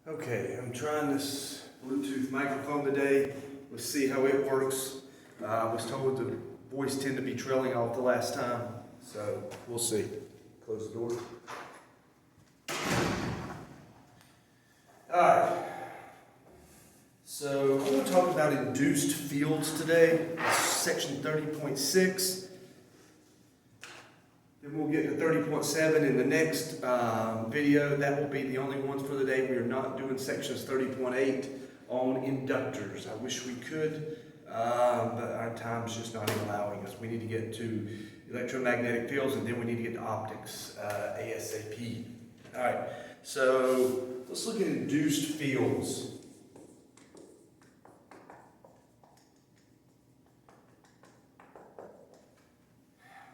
Okay, I'm trying this Bluetooth microphone today. Let's see how it works. I was told the voice tend to be trailing off the last time, so we'll see. Close the door. Alright, so I'm going to talk about induced fields today. It's section 30.6. Then we'll get to 30.7 in the next video. That will be the only ones for the day. We are not doing sections 30.8 on inductors. I wish we could, but our time's just not allowing us. We need to get to electromagnetic fields, and then we need to get to optics ASAP. All right, so let's look at induced fields.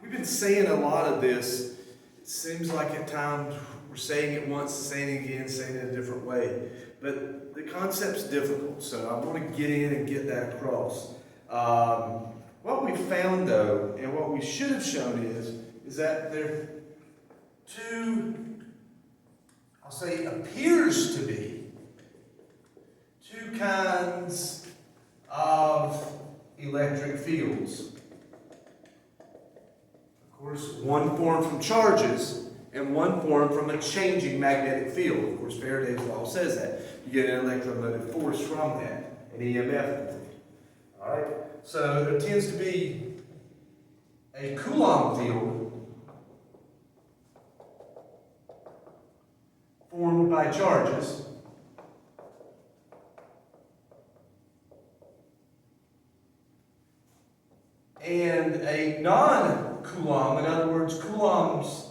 We've been saying a lot of this. It seems like at times we're saying it once, saying it again, saying it a different way. But the concept's difficult, so I want to get in and get that across. What we found, though, and what we should have shown is that there are two, I'll say appears to be, two kinds of electric fields. Of course, one formed from charges and one formed from a changing magnetic field. Of course, Faraday's law says that. You get an electromotive force from that, an EMF. All right? So there tends to be a Coulomb field formed by charges, and a non-Coulomb, in other words, Coulomb's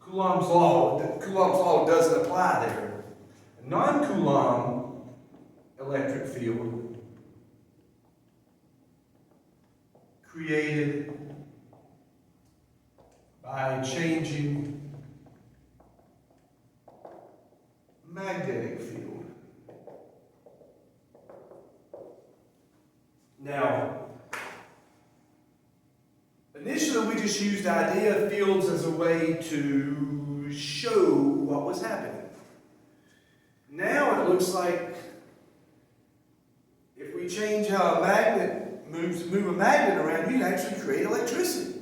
law doesn't apply there. A non-Coulomb electric field created by changing magnetic field. Now, initially, we just used the idea of fields as a way to show what was happening. Now it looks like if we change how a magnet move a magnet around, we can actually create electricity.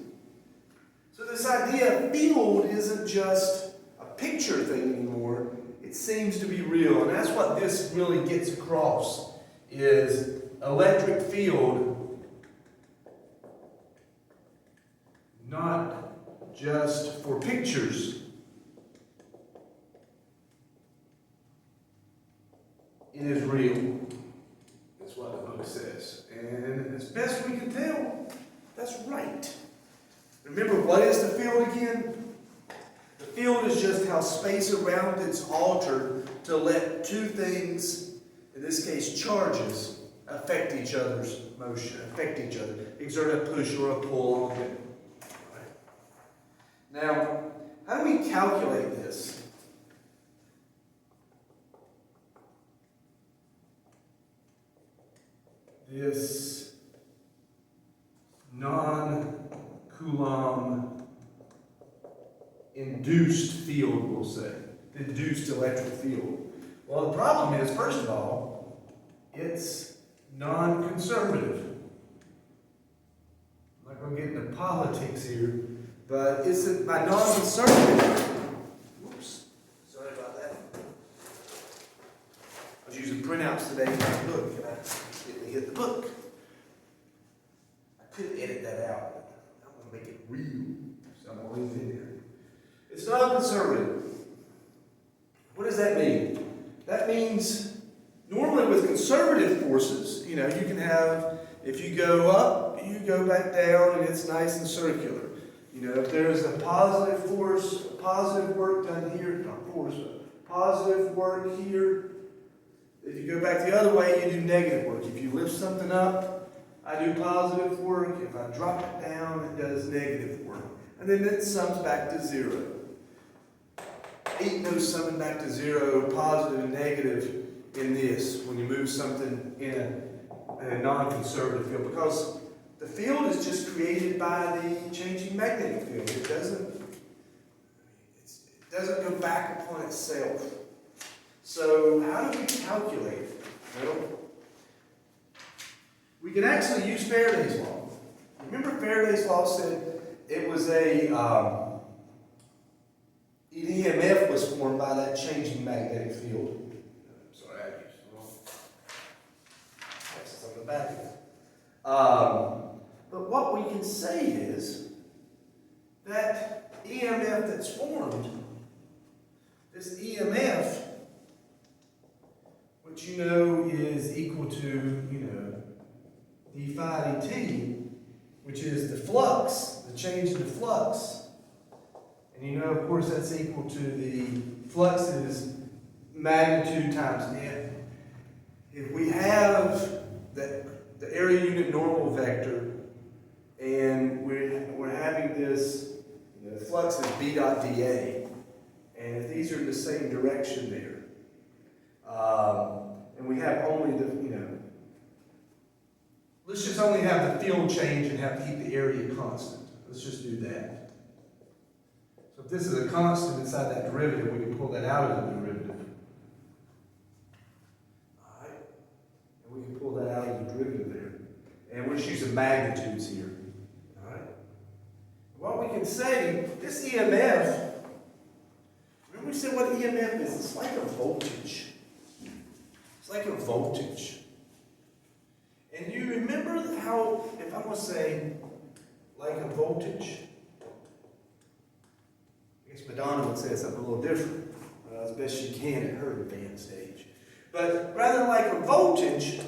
So this idea of field isn't just a picture thing anymore. It seems to be real, and that's what this really gets across, is electric field not just for pictures. It is real. That's what the book says. And as best we can tell, that's right. Remember, what is the field again? The field is just how space around it's altered to let two things, in this case charges, affect each other's motion, affect each other, exert a push or a pull on it. Now, how do we calculate this? This non-Coulomb induced field, we'll say, the induced electric field. Well, the problem is, first of all, it's non-conservative. I'm not going to get into politics here. But isn't by non-conservative? Whoops, sorry about that. I was using printouts today in my book, and I accidentally hit the book. I could edit that out, but I want to make it real, so I'm going to leave it in there. It's non-conservative. What does that mean? That means normally with conservative forces, you can have, if you go up, you go back down, and it's nice and circular. If there's a positive force, positive work done here, not force, but positive work here. If you go back the other way, you do negative work. If you lift something up, I do positive work. If I drop it down, it does negative work. And then it sums back to zero. Ain't no summing back to zero, positive and negative in this, when you move something in a non-conservative field, because the field is just created by the changing magnetic field. It doesn't go back upon itself. So how do we calculate it? Well, we can actually use Faraday's law. Remember Faraday's law said it was an EMF was formed by that change in magnetic field. Sorry, I used the wrong. That's on the back of it. But what we can say is that EMF that's formed, this EMF, which you know is equal to, d phi dt, which is the flux, the change in the flux. And you know, of course, that's equal to the flux's magnitude times n. If we have the area unit normal vector, and we're having this, the flux is b dot dA, and if these are in the same direction there, and we have only the, let's just only have the field change and have to keep the area constant. Let's just do that. So if this is a constant inside that derivative, we can pull that out of the derivative. All right. And we can pull that out of the derivative there. And we're just using magnitudes here. All right. What we can say, this EMF, remember we said what EMF is? It's like a voltage. It's like a voltage. And you remember how, if I'm going to say, like a voltage, I guess Madonna would say something a little different, as best she can at her advanced age. But rather than like a voltage,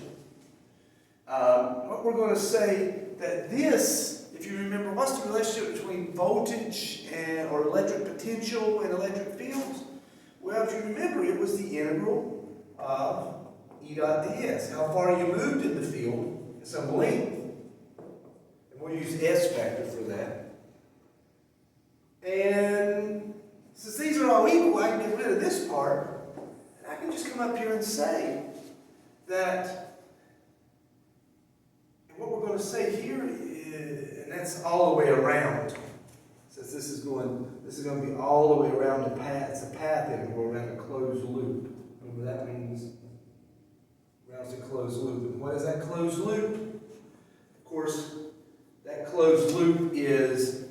what we're going to say that this, if you remember, what's the relationship between voltage and, or electric potential and electric fields? Well, if you remember, it was the integral of E dot ds, how far you moved in the field, some length. And we'll use S factor for that. And since these are all equal, I can get rid of this part. And I can just come up here and say that, and what we're going to say here is, and that's all the way around. Since this is going to be all the way around the path. It's a path integral around a closed loop. Remember that means around a closed loop. And what is that closed loop? Of course, that closed loop is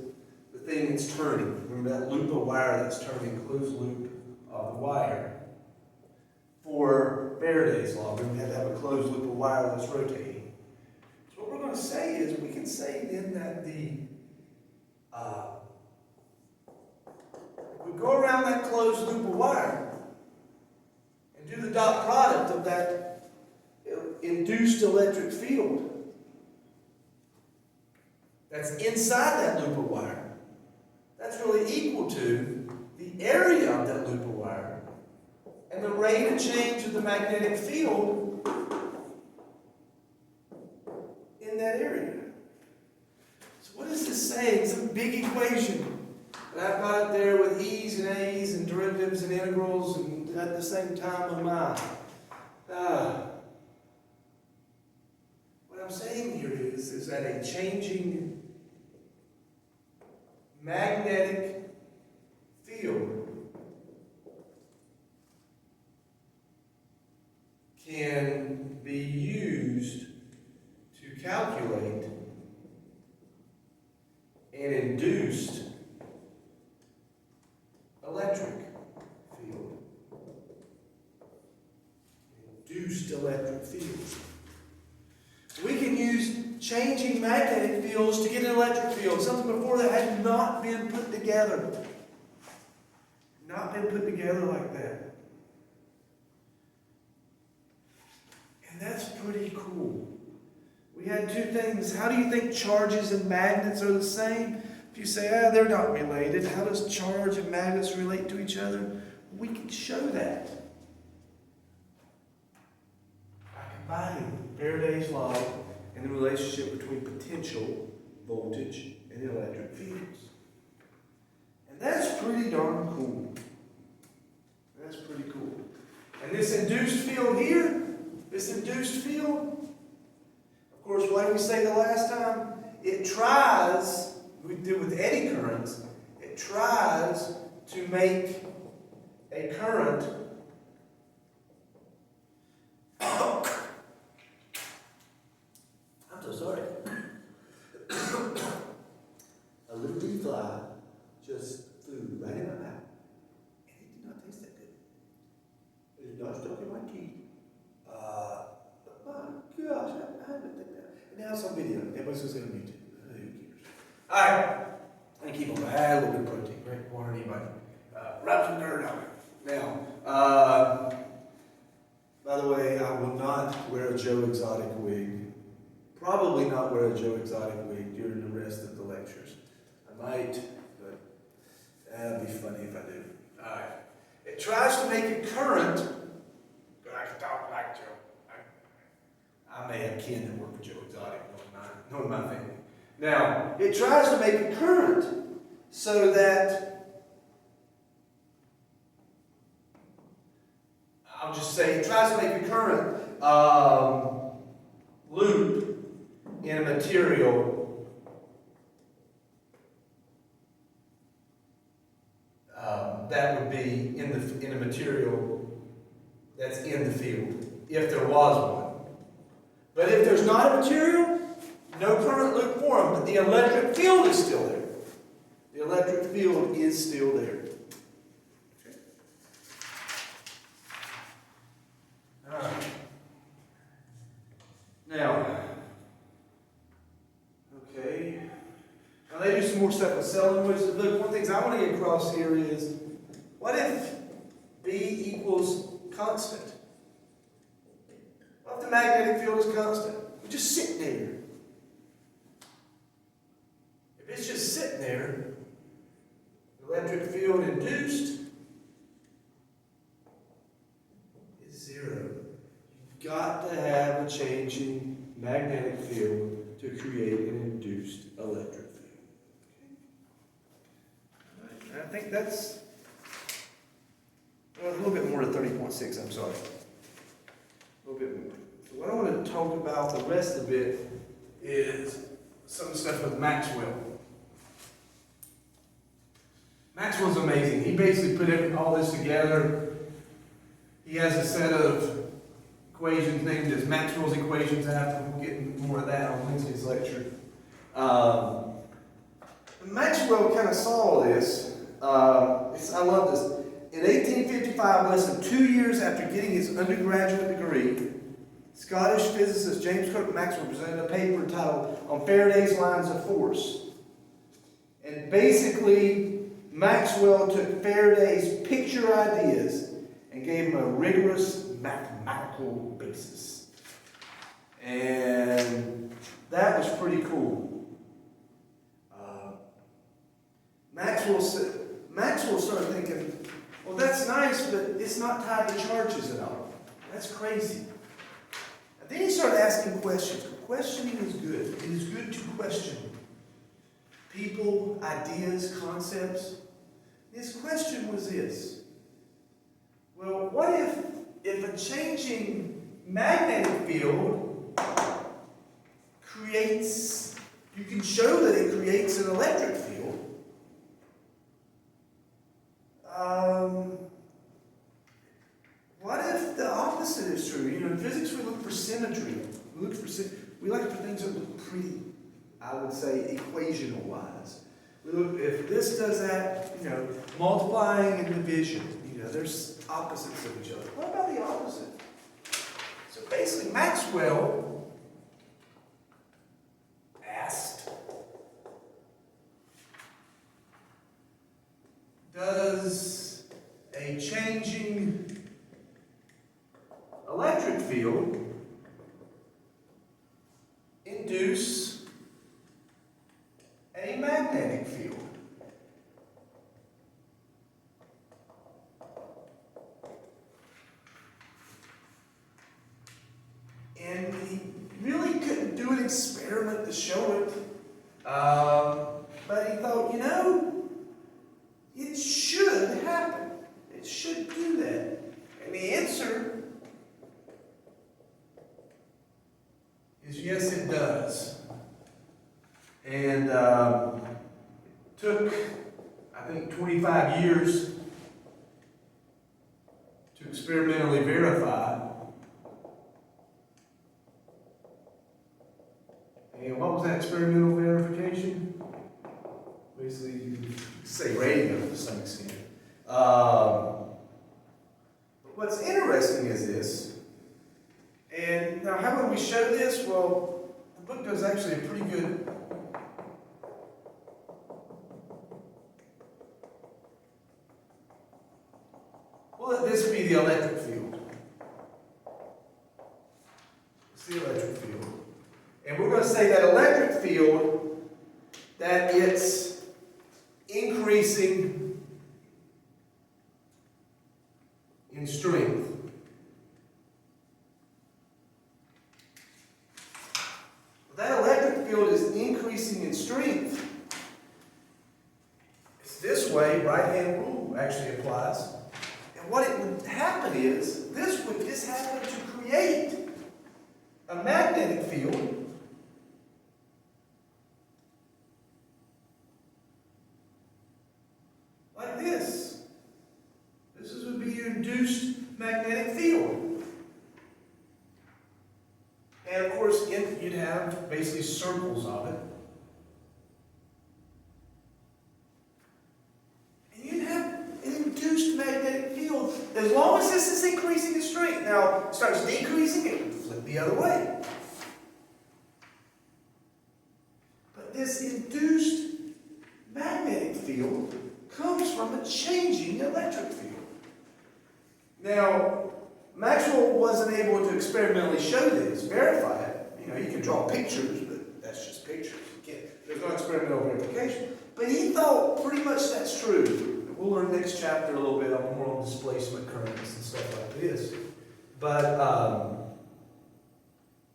the thing that's turning. Remember that loop of wire that's turning, closed loop of the wire. For Faraday's law, we have to have a closed loop of wire that's rotating. So what we're going to say is, we can say then that if we go around that closed loop of wire and do the dot product of that induced electric field that's inside that loop of wire, that's really equal to the area of that loop of wire and the rate of change of the magnetic field in that area. So what is this saying? It's a big equation. And I've got it there with e's and a's and derivatives and integrals and at the same time on mine. What I'm saying here is that a changing magnetic field can be used to calculate an induced electric field. Induced electric fields. We can use changing magnetic fields to get an electric field. Something before that had not been put together. Not been put together like that. And that's pretty cool. We had two things. How do you think charges and magnets are the same? If you say, they're not related, how does charge and magnets relate to each other? We can show that by combining Faraday's law and the relationship between potential, voltage, and electric fields. And that's pretty darn cool. That's pretty cool. And this induced field here, this induced field, of course, what did we say the last time? It tries, we did with eddy currents, it tries to make a current what's this going to be? Who cares? All right. I keep on add a little bit of protein, great quantity, but wrap some dirt on it. Now, by the way, I will not wear a Joe Exotic wig. Probably not wear a Joe Exotic wig during the rest of the lectures. I might, but that'd be funny if I do. All right. It tries to make a current. I can talk like Joe. I may have kin that work for Joe Exotic, knowing my family. Now, it tries to make a current so that, I'll just say, it tries to make a current loop in a material that would be in a material that's in the field, if there was one. But if there's not a material, no current loop formed, but the electric field is still there. The electric field is still there. Okay. All right. Now, okay. Now they do some more stuff with cell languages. Look, one of the things I want to get across here is, what if B equals constant? What if the magnetic field is constant? We just sit there. If it's just sitting there, the electric field induced is zero. You've got to have a changing magnetic field to create an induced electric field. Okay. Right. I think that's a little bit more to 30.6, I'm sorry. A little bit more. So what I want to talk about the rest of it is some stuff with Maxwell. Maxwell's amazing. He basically put all this together. He has a set of equations named as Maxwell's equations after. We'll get into more of that on Wednesday's lecture. Maxwell kind of saw this. I love this. In 1855, less than 2 years after getting his undergraduate degree, Scottish physicist James Clerk Maxwell presented a paper entitled On Faraday's Lines of Force. And basically, Maxwell took Faraday's picture ideas and gave them a rigorous mathematical basis. And that was pretty cool. Maxwell started thinking, well, that's nice, but it's not tied to charges at all. That's crazy. And then he started asking questions. Questioning is good. It is good to question people, ideas, concepts. His question was this. Well, what if a changing magnetic field creates, you can show that it creates an electric field. What if the opposite is true? You know, in physics we look for symmetry. We like for things that look pretty, I would say, equational wise. We look, if this does that, you know, multiplying and division, you know, there's opposites of each other. What about the opposite? So basically Maxwell asked, does a changing electric field induce a magnetic field? And he really couldn't do an experiment to show it. But he thought, you know, it should happen. It should do that. And the answer is yes, it does. And it took, I think, 25 years to experimentally verify. And what was that experimental verification? Basically, you can say radio to some extent. But what's interesting is this. And now, how would we show this? Well, the book does actually a pretty good. We'll let this be the electric field. It's the electric field. And we're going to say that electric field, that it's increasing in strength. That electric field is increasing in strength. It's this way, right-hand rule actually applies. And what it would happen is, this happened to create a magnetic field like this. Would be your induced magnetic field. And of course, you'd have basically circles of it. And you'd have an induced magnetic field as long as this is increasing in strength. Now, it starts decreasing, it would flip the other way. But this induced magnetic field comes from a changing electric field. Now, Maxwell wasn't able to experimentally show this, verify it. You know, you can draw pictures, but that's just pictures. You can't, there's no experimental verification. But he thought pretty much that's true. We'll learn next chapter a little bit more on displacement currents and stuff like this. But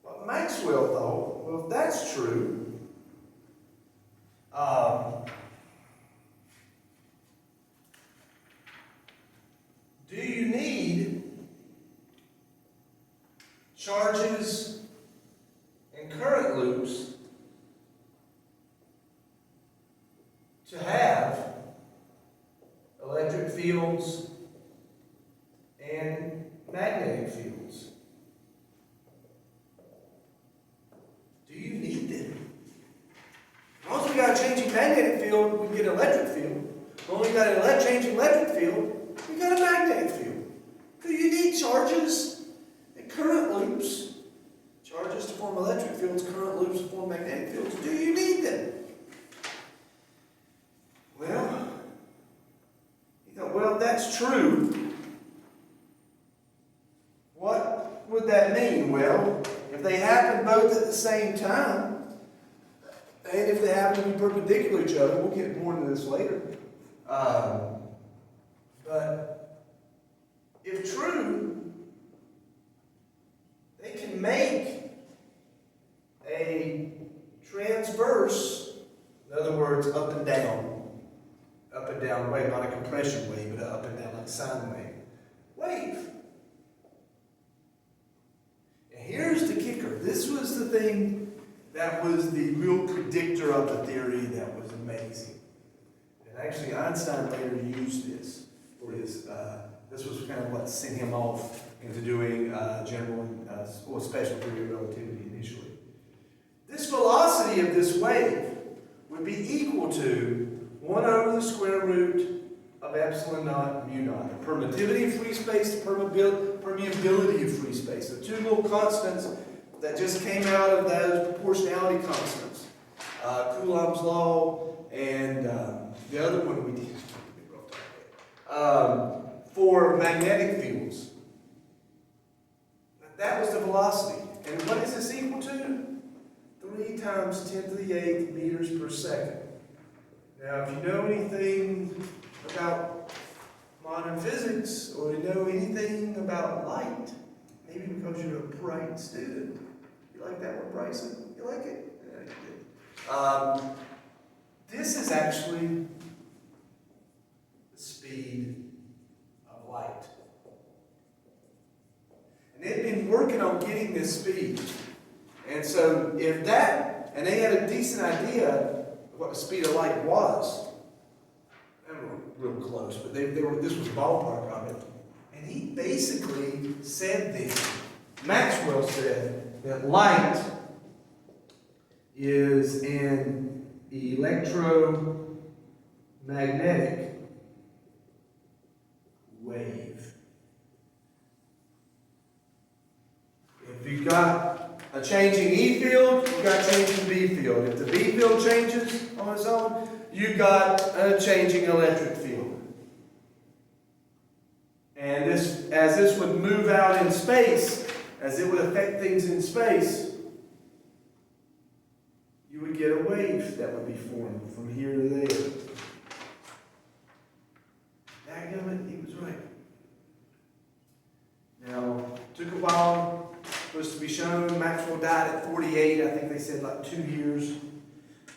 what Maxwell thought, well, if that's true, do you need charges and current loops to have electric fields and magnetic fields? Do you need them? As long as we got a changing magnetic field, we get an electric field. As long as we got an changing electric field, we got a magnetic field. Do you need charges and current loops? Charges to form electric fields, current loops to form magnetic fields. Do you need them? Well, you thought, well, that's true. What would that mean? Well, if they happen both at the same time, and if they happen to be perpendicular to each other, we'll get more into this later. But if true, they can make a transverse, in other words, up and down wave, not a compression wave, but an up and down like sine wave. And here's the kicker. This was the thing that was the real predictor of the theory that was amazing. And actually, Einstein later used this for his, this was kind of what sent him off into doing general or special theory of relativity initially. This velocity of this wave would be equal to 1 over the square root of epsilon naught mu naught. The permittivity of free space, the permeability of free space. The two little constants that just came out of those proportionality constants. Coulomb's law and the other one we did. For magnetic fields. That was the velocity. And what is this equal to? 3 times 10 to the 8th meters per second. Now, if you know anything about modern physics, or you know anything about light, maybe because you're a bright student. You like that one, Bryson? You like it? Yeah, you did. This is actually the speed of light. And they've been working on getting this speed. And so if that, and they had a decent idea of what the speed of light was. They were real close, but this was ballpark of it. And he basically said this. Maxwell said that light is an electromagnetic wave. If you've got a changing E field, you got change in B field. If the B field changes on its own, you got a changing electric field. And this, as this would move out in space, as it would affect things in space, you would get a wave that would be formed from here to there. Dadgummit, he was right. Now, took a while for this to be shown. Maxwell died at 48. I think they said like 2 years.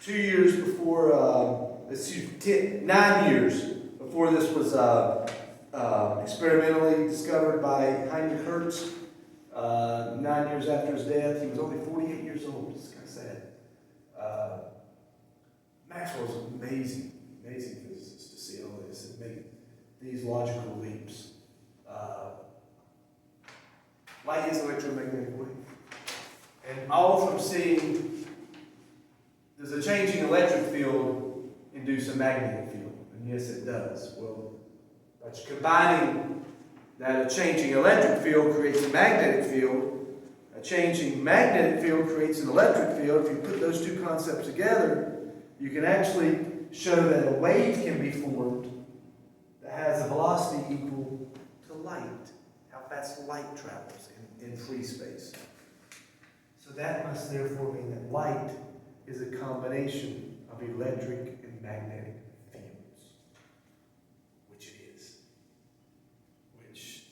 2 years before, 9 years before this was experimentally discovered by Heinrich Hertz. 9 years after his death, he was only 48 years old. It's kind of sad. Maxwell was an amazing physicist to see all this and make these logical leaps. Light is electromagnetic wave. And all from seeing, does a changing electric field induce a magnetic field? And yes, it does. Well, by combining that a changing electric field creates a magnetic field, a changing magnetic field creates an electric field. If you put those two concepts together, you can actually show that a wave can be formed that has a velocity equal to light, how fast light travels in free space. So that must therefore mean that light is a combination of electric and magnetic fields, which it is. Which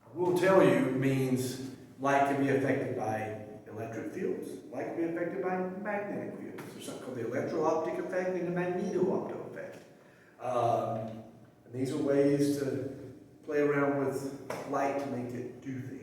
I will tell you means light can be affected by electric fields. Light can be affected by magnetic fields. There's something called the electro-optic effect and the magneto-optic effect. And these are ways to play around with light to make it do things.